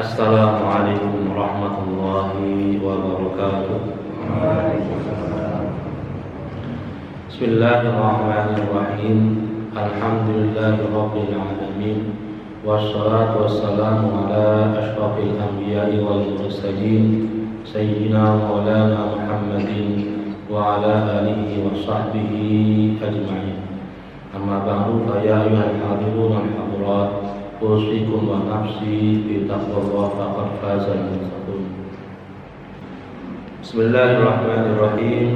Assalamualaikum warahmatullahi wabarakatuh. Bismillahirrahmanirrahim. Alhamdulillahirabbil alamin. Wassalatu wassalamu ala asyrafil anbiya'i wal mursalin sayyidina maulana Muhammadin wa ala alihi wa sahbihi ajma'in. Amma ba'du fa ya ayyuhal hadirun wal hadirat, usikum wa nafsi bi taqwallah faqad fazal muttaqun. Bismillahirrahmanirrahim.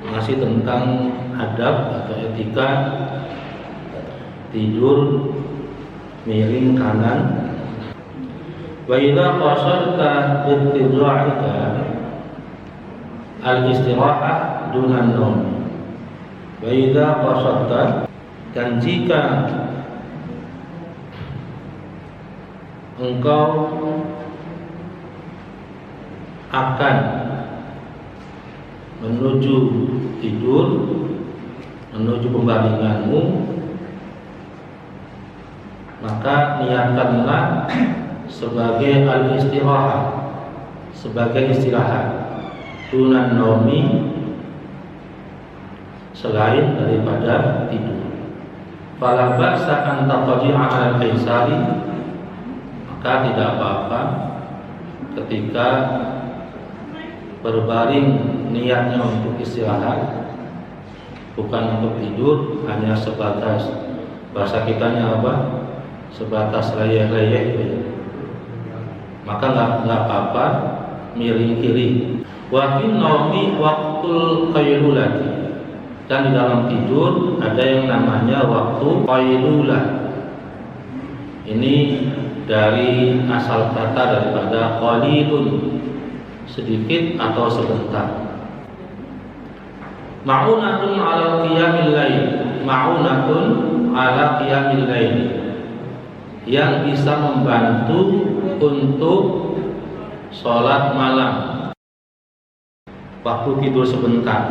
Masih tentang adab atau etika tidur miring kanan. Wa idza qasadta bittija'ika al-istirahah dunan naum. Wa idza qasadta, dan jika engkau akan menuju tidur, menuju pembaringanmu, maka niatkanlah sebagai al-istirahah, sebagai istirahat, dunan naumi, selain daripada tidur. Fala ba'sa an taqdi'a 'ala al-aisari, maka tidak apa-apa ketika berbaring niatnya untuk istirahat, bukan untuk tidur, hanya sebatas, bahasa kitanya apa, sebatas leyeh-leyeh gitu ya. Maka nggak apa-apa miring kiri. Wa fin naumi waqtul qailulati, dan di dalam tidur ada yang namanya waktu qailulah. Ini dari asal kata daripada qalilun, sedikit atau sebentar. Ma'unatun 'ala qiyamil lail, ma'unatun 'ala qiyamil lail, yang bisa membantu untuk sholat malam. Waktu tidur sebentar.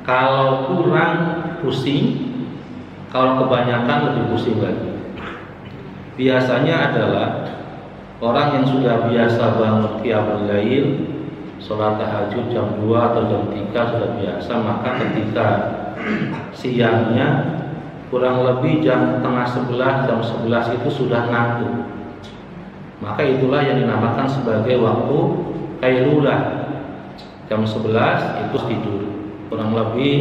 Kalau kurang pusing, kalau kebanyakan lebih pusing lagi. Biasanya adalah orang yang sudah biasa bangun qiyamul lail, sholat tahajud jam 2 atau jam 3 sudah biasa, maka ketika siangnya kurang lebih jam tengah 11, jam 11 itu sudah ngantuk. Maka itulah yang dinamakan sebagai waktu qailulah. Jam 11 itu tidur, kurang lebih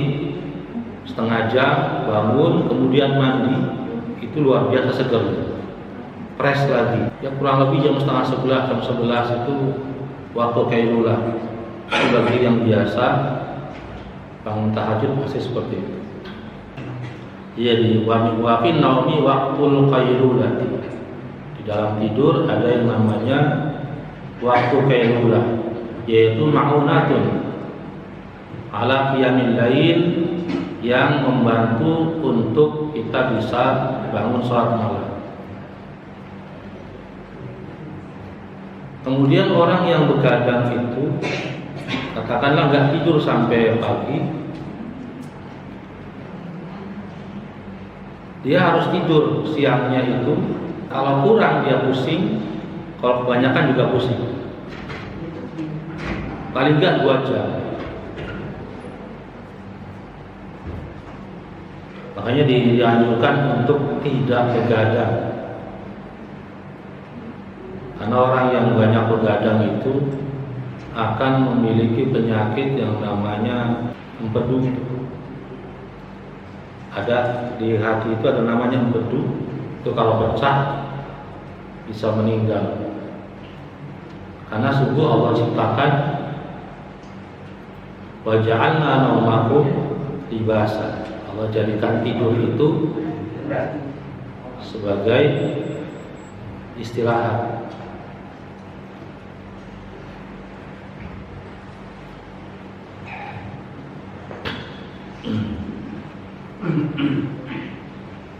setengah jam, bangun, kemudian mandi, itu luar biasa segar, fresh lagi. Ya kurang lebih jam setengah 11, jam 11 itu waktu qailulah. Bagi yang biasa bangun tahajud pasti seperti itu. Jadi wa fin naumi waqtul qailulah. Di dalam tidur ada yang namanya waktu qailulah, yaitu ma'unatun 'ala qiyamil lail, yang membantu untuk kita bisa bangun sholat malam. Kemudian orang yang begadang itu, katakanlah nggak tidur sampai pagi, dia harus tidur siangnya itu. Kalau kurang dia pusing, kalau kebanyakan juga pusing. Paling nggak 2 jam. Makanya dianjurkan untuk tidak begadang. Karena orang yang banyak begadang itu akan memiliki penyakit yang namanya empedu. Ada di hati itu ada namanya empedu. Itu kalau pecah bisa meninggal. Karena sungguh Allah ciptakan wa ja'alna naumakum libasa. Allah jadikan tidur itu sebagai istirahat.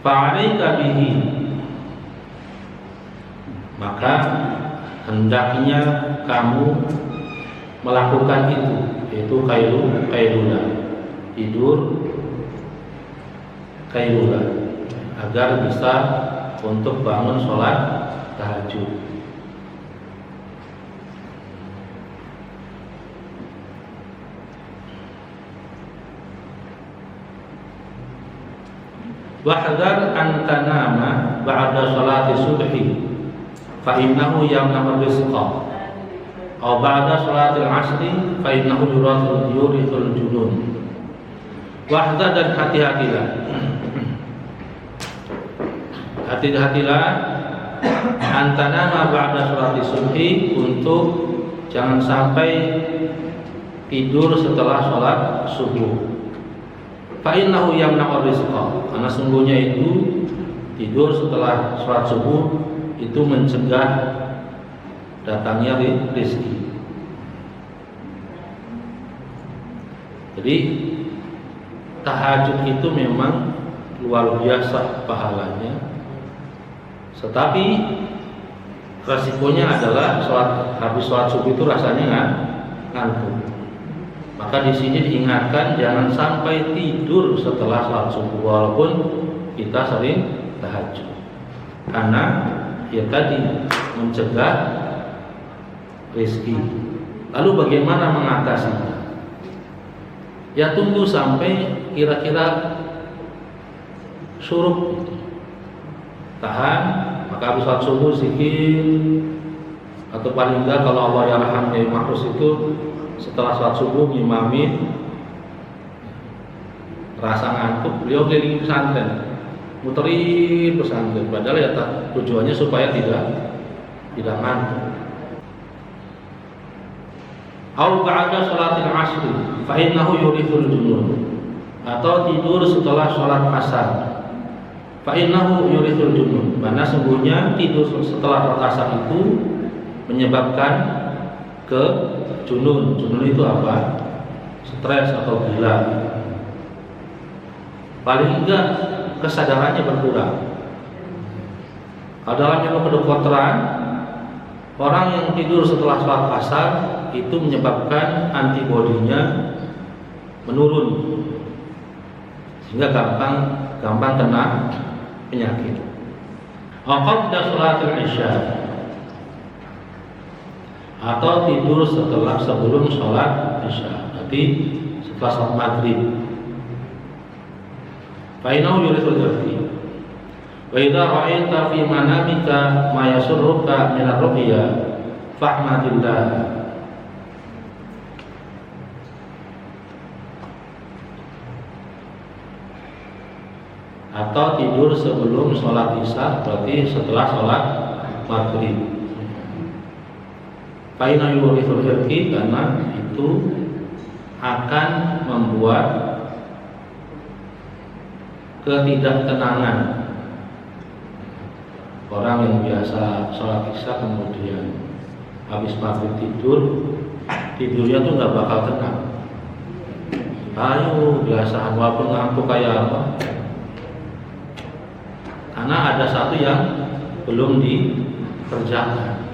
Fa'alaika bihi, maka hendaknya kamu melakukan itu, yaitu qailulah, tidur qailulah, agar bisa untuk bangun sholat tahajud. Wahdhar an tanama ba'da salati subhi fa innahu yamna'u rizqa aw ba'da salatil asri fa innahu yurithul junun. Wahdhar, dan hati-hatilah, hati-hatilah an tanama ba'da salati subhi, untuk jangan sampai tidur setelah sholat subuh. Fa innahu yamna'u rizqa, karena sungguhnya itu tidur setelah sholat subuh itu mencegah datangnya rezeki. Jadi tahajud itu memang luar biasa pahalanya, tetapi resikonya adalah habis sholat subuh itu rasanya ngantuk. Maka di sini diingatkan jangan sampai tidur setelah sholat subuh walaupun kita sering tahajud, karena ya tadi mencegah rezeki. Lalu bagaimana mengatasinya? Ya tunggu sampai kira-kira syuruk, tahan, maka habis sholat subuh zikir, atau paling enggak kalau Allah yarham ya makrus itu setelah sholat subuh ngimamin, rasa ngantuk, beliau keliling pesantren, muterin pesantren, padahal ya tujuannya supaya tidak ngantuk. Au ba'da sholatil asri fa innahu yurithul junun, atau tidur setelah sholat asar, fa innahu yurithul junun, karena sungguhnya tidur setelah sholat asar itu menyebabkan ke junun. Junun itu apa? Stres atau gila. Paling enggak kesadarannya berkurang. Dalam ilmu kedokteran, orang yang tidur setelah sholat asar itu menyebabkan antibodinya menurun, sehingga gampang kena penyakit. Qabla sholatil isya, atau tidur sebelum sholat isya, berarti setelah sholat maghrib. Fa innahu yurithul jarti. Wa idza ra'aita fi manamika ma yasurruka min ar-ru'ya fahmadillah. Atau tidur sebelum sholat isya, berarti setelah sholat maghrib. Faina yurithul hirqi, karena itu akan membuat ketidaktenangan. Orang yang biasa sholat isya kemudian habis maghrib tidurnya tuh nggak bakal tenang. Ayo biasa walaupun ngantuk kayak apa, karena ada satu yang belum dikerjakan.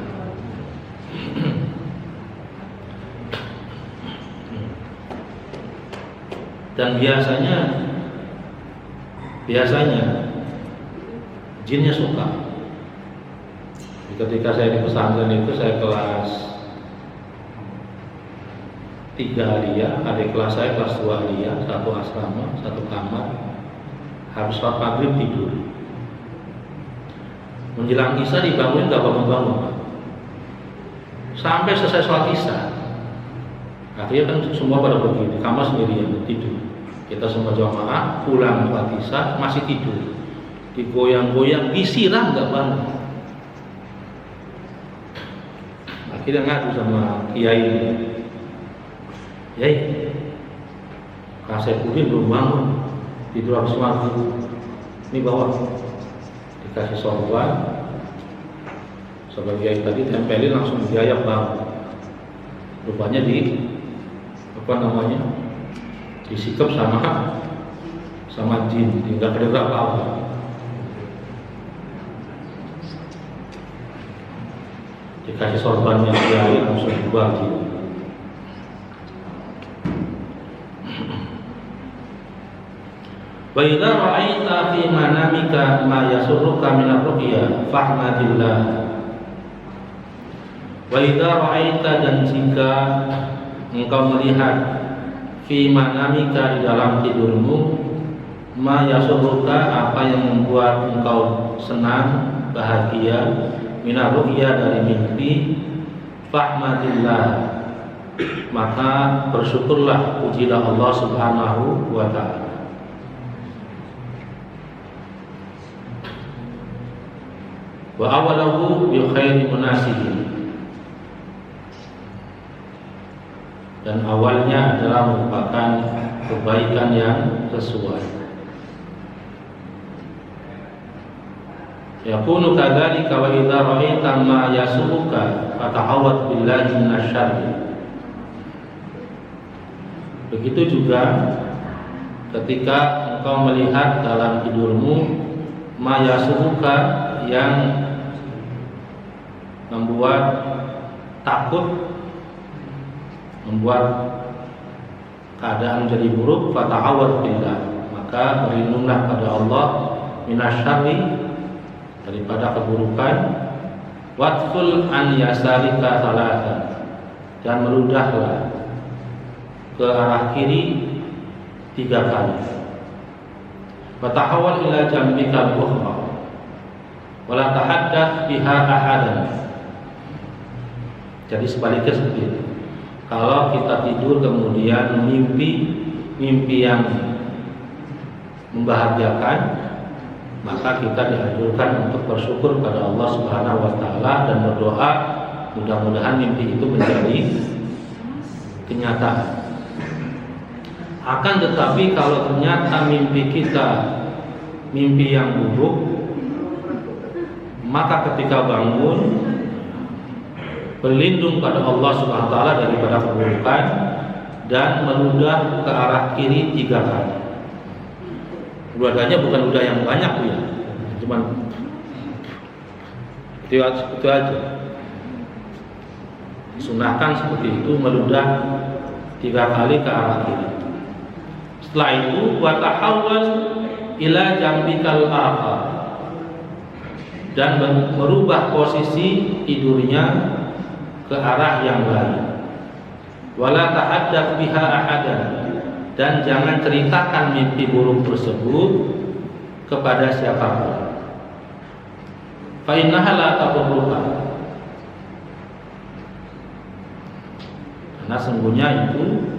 Dan biasanya jinnya suka. Ketika saya di pesantren itu, saya kelas 3 alia, adik kelas saya kelas 2 alia, satu asrama, satu kamar. Habis sholat maghrib tidur. Menjelang isya dibangun nggak bangun-bangun, sampai selesai sholat isya. Akhirnya kan semua pada pergi di kamar sendirian tidur. Kita semua jamaah pulang sholat isya masih tidur, digoyang-goyang, disiram nggak bangun. Akhirnya ngadu sama kiai, kasih pudin belum bangun, tidur habis maghrib. Ini bawa, dikasih sorban, sobat kiai tadi tempelin langsung diayak bangun. Rupanya disikap sama jin, tidak ada apa-apa. Dikasih sorbannya kiai langsung bubar jin. Wa idza ra'aita fi manamika ma yasurruka min ar-ru'ya fahmadillah. Wa idza ra'aita, dan jika engkau melihat fi manamika di dalam tidurmu ma yasurruka, apa yang membuat engkau senang, bahagia, minar ru'ya, dari mimpi, fahmadillah, maka bersyukurlah, pujilah Allah Subhanahu wa ta'ala. Wa awalahu bi khairi munasibin, dan awalnya adalah merupakan kebaikan yang sesuai. Yakunu kadzalika wa idza ra'aita ma yasuruka fatahawwat billahi minasyarri. Begitu juga ketika engkau melihat dalam tidurmu ma yasuruka, yang membuat takut, membuat keadaan menjadi buruk, fata'awwadz billah, maka berlindunglah pada Allah minasyarri, daripada keburukan, wadful an yasarika salatan, dan meludahlah ke arah kiri 3 kali, fatahawwal ila jambika al-ukhra wala tahaddats biha ahadan. Jadi sebaliknya seperti itu. Kalau kita tidur kemudian mimpi yang membahagiakan, maka kita dianjurkan untuk bersyukur pada Allah Subhanahu wa ta'ala dan berdoa mudah-mudahan mimpi itu menjadi kenyataan. Akan tetapi kalau ternyata mimpi kita mimpi yang buruk, maka ketika bangun berlindung pada Allah Subhanahu wa ta'ala daripada keburukan dan meludah ke arah kiri 3 kali. Ludahnya bukan ludah yang banyak ya, cuman itu aja. Sunahkan seperti itu, meludah 3 kali ke arah kiri. Setelah itu wa tahawwal ila jambikal akhar, dan merubah posisi tidurnya ke arah yang lain. Wala tahaddats biha ahadan, dan jangan ceritakan mimpi buruk tersebut kepada siapapun. Fa innaha la tadurruka, karena sungguhnya itu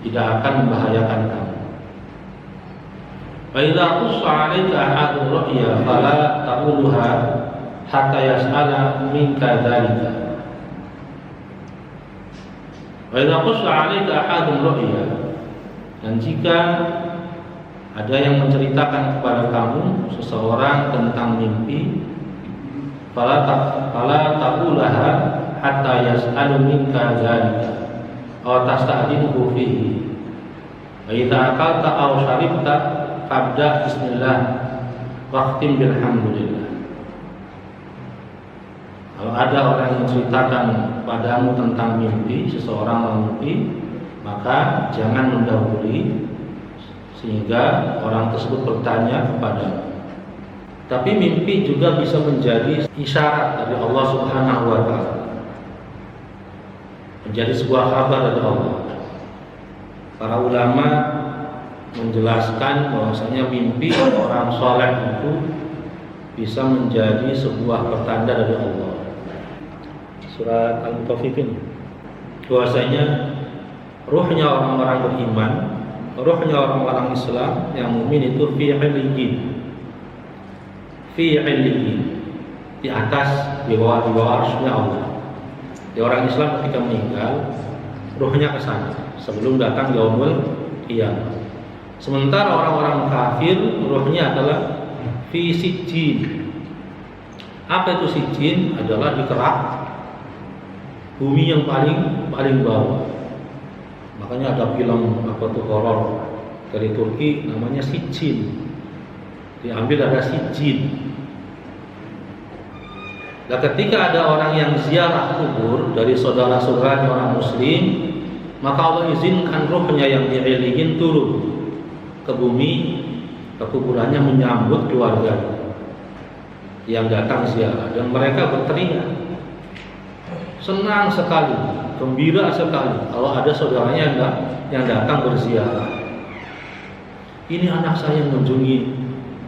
tidak akan membahayakan kamu. Wa idza qussa 'alaika ahadun ru'ya fala taqulha hatta yas'ala minka dzalika. Wa idza qussa 'alaika ahadun ru'ya, dan jika ada yang menceritakan kepada kamu seseorang tentang mimpi, fala taqulha hatta yas'alu minka dzalika aw tasta'dhinuhu fihi. Wa idza akalta aw sharibta fabda bismillah waqtim bilhamdulillah. Kalau ada orang yang menceritakan padamu tentang mimpi, seseorang mimpi, maka jangan mendahului sehingga orang tersebut bertanya kepadamu. Tapi mimpi juga bisa menjadi isyarat dari Allah Subhanahu wa ta'ala, menjadi sebuah kabar dari Allah. Para ulama menjelaskan bahwasanya mimpi orang soleh itu bisa menjadi sebuah pertanda dari Allah. Surat Al-Mutaffifin, bahwasanya ruhnya orang-orang beriman, ruhnya orang-orang Islam yang mukmin itu fi illiyin, di atas, di bawah arsy-Nya Allah. Di orang Islam ketika meninggal, ruhnya ke sana sebelum datang yaumul qiyamah. Sementara orang-orang kafir ruhnya adalah fi sijjin. Apa itu sijjin? Adalah di kerak bumi yang paling bawah. Makanya ada film horor dari Turki namanya Sijjin. Diambil ada Sijjin. Nah, ketika ada orang yang ziarah kubur dari saudara-saudaranya orang muslim, maka Allah izinkan ruhnya yang di illiyin turun ke bumi, ke kuburannya, menyambut keluarga yang datang ziarah, dan mereka berteriak senang sekali, gembira sekali kalau ada saudaranya yang datang berziarah. Ini anak saya yang mengunjungi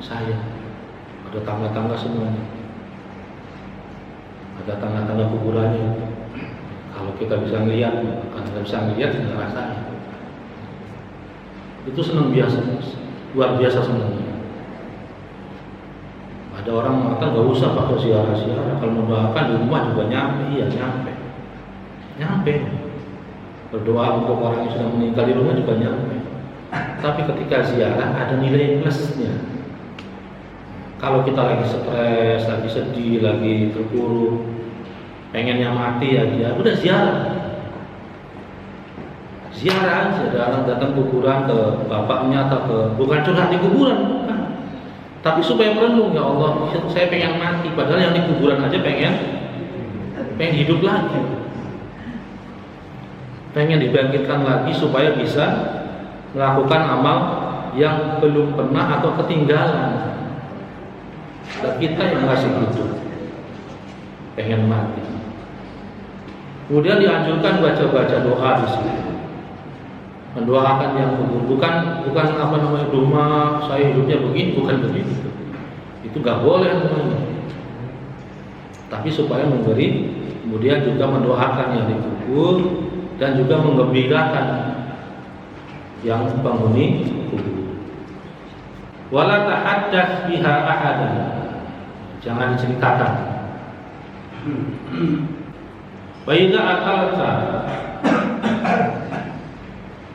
saya. Ada tangga-tangga semuanya. Ada tangga-tangga kuburannya. Kalau kita bisa melihat, kalau kita bisa melihat, tidak rasanya. Itu senang biasa, luar biasa senangnya. Ada orang mengatakan gak usah pakai ziarah-ziarah, kalau mendoakan di rumah juga nyampe. Iya nyampe. Berdoa untuk orang yang sudah meninggal di rumah juga nyampe. Tapi ketika ziarah ada nilai plusnya. Kalau kita lagi stres, lagi sedih, lagi terpuruk, pengennya mati aja, udah ziarah. Ziarah aja, ada orang datang kuburan ke bapaknya atau ke, bukan curhat di kuburan, bukan. Tapi supaya merenung, ya Allah, saya pengen mati, padahal yang di kuburan aja pengen hidup lagi. Pengen dibangkitkan lagi supaya bisa melakukan amal yang belum pernah atau ketinggalan. Dan kita yang masih hidup pengen mati. Kemudian dianjurkan baca-baca doa di sini. Mendoakan yang kubur, bukan apa namanya doma saya hidupnya begini, bukan begitu. Itu gak boleh namanya. Tapi supaya memberi, kemudian juga mendoakan yang dikubur dan juga menggembirakan yang penghuni kubur. Wala tahaddath biha ahadan. Jangan diceritakan. Wa idza akalta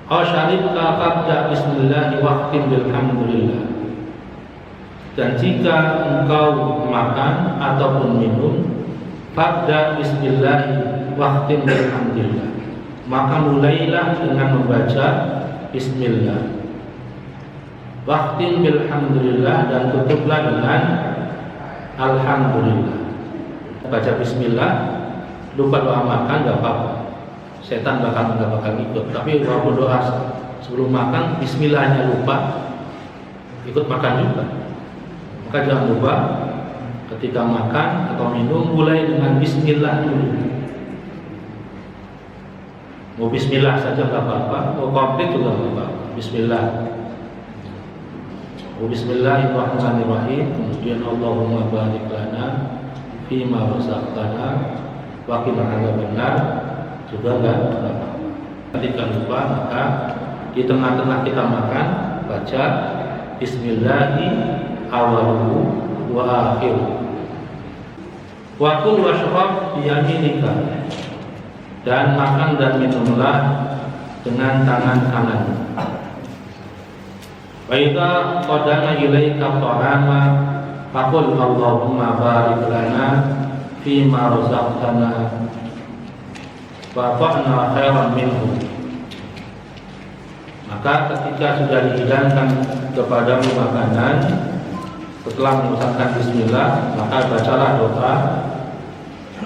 aw syaribta fabda bismillah waqtim bilhamdulillah. Dan jika engkau makan ataupun minum, fabda bismillah waqtim bilhamdulillah. Maka mulailah dengan membaca bismillah. Waqtim bilhamdulillah, dan tutuplah dengan alhamdulillah. Baca bismillah, lupa doa makan gak apa-apa. Setan gak bakal ikut. Tapi walaupun doa sebelum makan, bismillahnya lupa, ikut makan juga. Maka jangan lupa ketika makan atau minum, mulai dengan bismillah dulu. Mau bismillah saja gak apa-apa, mau komplit juga gak apa-apa. Bismillah. Bismillahirrahmanirrahim. Kemudian Allahumma barik lana fima razaqtana wa qina adzabannar, juga enggak apa-apa. Ketika lupa, maka di tengah-tengah kita makan baca bismillahi awaluhu wa akhiruhu. Wa kul washrab bi yaminika, dan makan dan minumlah dengan tangan kanan. Wa idza qadama ilaika ta'ama faqul Allahumma barik lana fima razaqtana wa fa'na khairan minhu. Maka ketika sudah dihidangkan kepadamu makanan, setelah mengucapkan bismillah, maka bacalah doa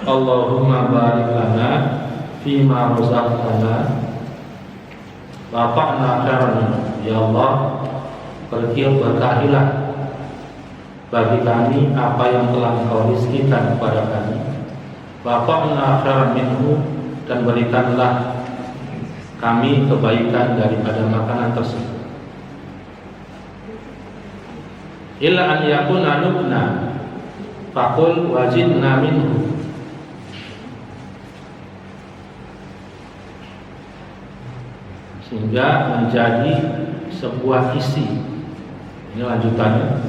Allahumma barik lana fima razaqtana wa fa'na khairan minhu. Ya Allah, berkahilah bagi kami apa yang telah Engkau rizkikan kepada kami. Wa fa'na khairan minhu, dan berikanlah kami kebaikan daripada makanan tersebut. Illa an yakuna nubna faqul wazidna minhu. Sehingga menjadi sebuah isi. Ini lanjutannya.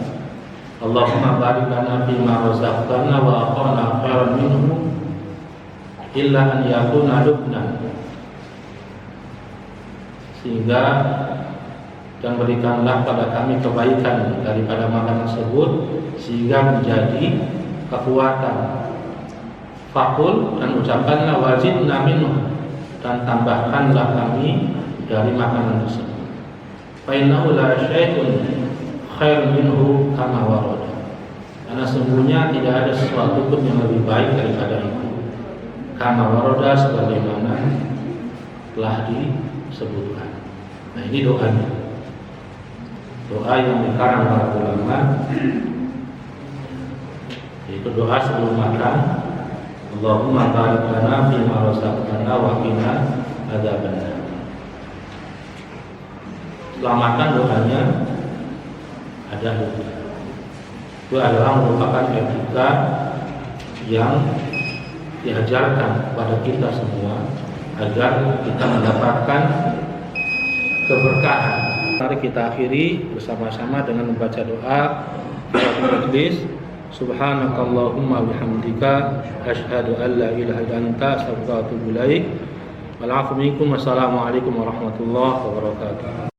Allahumma barik lana fima razaqtana wa aqana khairan minhu illa an yakuna lubna. Sehingga dan berikanlah pada kami kebaikan daripada makanan tersebut sehingga menjadi kekuatan. Fakul, dan ucapkanlah wazidna minhu, dan tambahkanlah kami dari makanan tersebut. Fa innahu la syai'un khair minhu kama warada. Karena sesungguhnya tidak ada sesuatu pun yang lebih baik daripada itu. Kama warada, sebagaimana telah disebutkan. Nah, ini doanya. Doa yang dikarang para ulama, yaitu doa sebelum makan. Allahumma barik lana fima razaqtana wa qina adzabannar. Setelah makan doanya ada rukyah. Itu adalah merupakan etika yang diajarkan kepada kita semua agar kita mendapatkan keberkahan. Mari kita akhiri bersama-sama dengan membaca doa majlis. Subhanakallahumma bihamdika asyhadu an la ilaha illa anta astaghfiruka wa atubu ilaik. Wal 'afwu minkum. Wassalamualaikum warahmatullahi wabarakatuh.